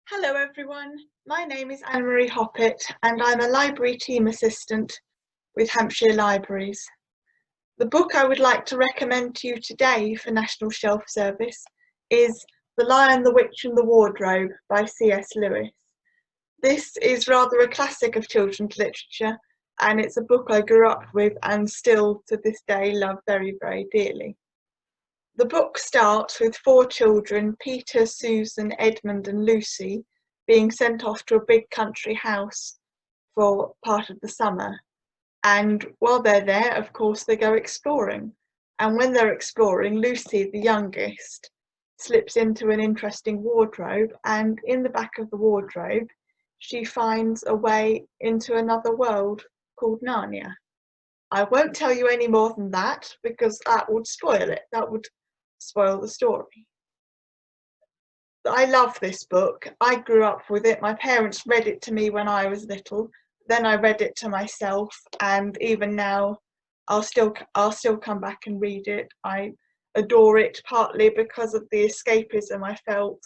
Hello everyone, my name is Anne-Marie Hoppitt and I'm a library team assistant with Hampshire Libraries. The book I would like to recommend to you today for National Shelf Service is The Lion, the Witch and the Wardrobe by C.S. Lewis. This is rather a classic of children's literature and it's a book I grew up with and still to this day love very, very dearly. The book starts with 4 children, Peter, Susan, Edmund and Lucy, being sent off to a big country house for part of the summer. And while they're there, of course, they go exploring. And when they're exploring, Lucy, the youngest, slips into an interesting wardrobe, and in the back of the wardrobe, she finds a way into another world called Narnia. I won't tell you any more than that because that would spoil it. That would spoil the story. I love this book. I grew up with it. My parents read it to me when I was little. Then I read it to myself, and even now I'll still come back and read it. I adore it partly because of the escapism I felt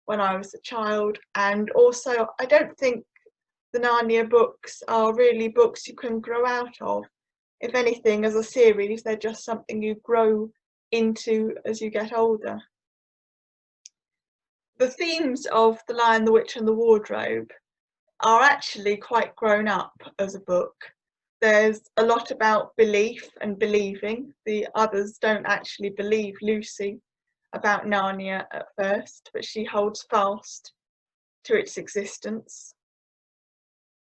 when I was a child, and also I don't think the Narnia books are really books you can grow out of. If anything, as a series, they're just something you grow into as you get older. The themes of The Lion, the Witch and the Wardrobe are actually quite grown up as a book. There's a lot about belief and believing. The others don't actually believe Lucy about Narnia at first, but she holds fast to its existence.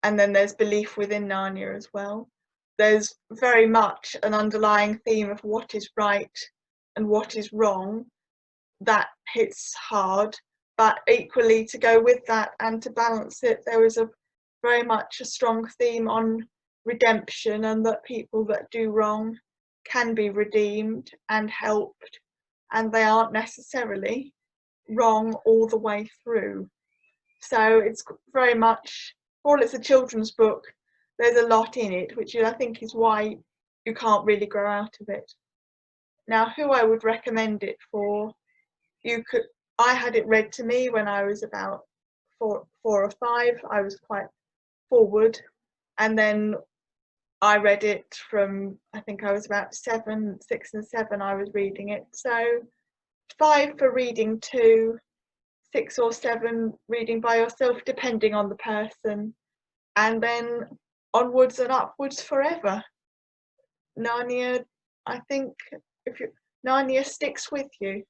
And then there's belief within Narnia as well. There's very much an underlying theme of what is right and what is wrong that hits hard, but equally to go with that and to balance it, there is very much a strong theme on redemption and that people that do wrong can be redeemed and helped, and they aren't necessarily wrong all the way through. So it's very much, for all it's a children's book, there's a lot in it, which I think is why you can't really grow out of it. Now, who I would recommend it for, I had it read to me when I was about 4 or 5. I was quite forward, and then I read it from, I think I was about 6 and 7 I was reading it. So 5 for reading to, 6 or 7 reading by yourself, depending on the person, and then onwards and upwards forever. Narnia, I think, Narnia sticks with you.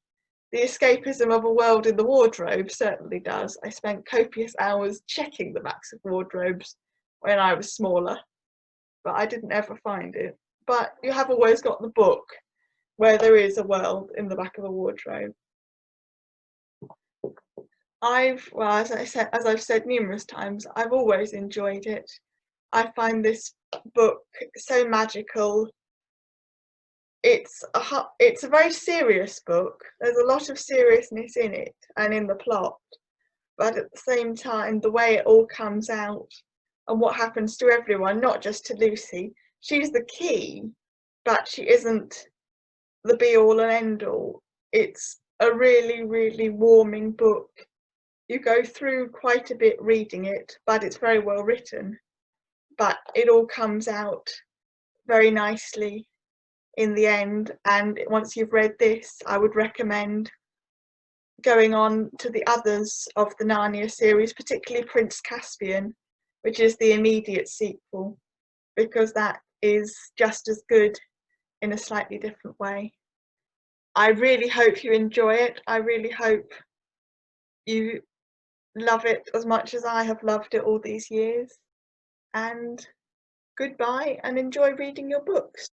The escapism of a world in the wardrobe certainly does. I spent copious hours checking the backs of wardrobes when I was smaller, but I didn't ever find it. But you have always got the book where there is a world in the back of a wardrobe. As I've said numerous times, I've always enjoyed it. I find this book so magical. It's a very serious book. There's a lot of seriousness in it and in the plot, but at the same time, the way it all comes out and what happens to everyone, not just to Lucy. She's the key, but she isn't the be all and end all. It's a really, really warming book. You go through quite a bit reading it, but it's very well written. But it all comes out very nicely in the end, and once you've read this, I would recommend going on to the others of the Narnia series, particularly Prince Caspian, which is the immediate sequel, because that is just as good in a slightly different way. I really hope you enjoy it. I really hope you love it as much as I have loved it all these years. And goodbye, and enjoy reading your books.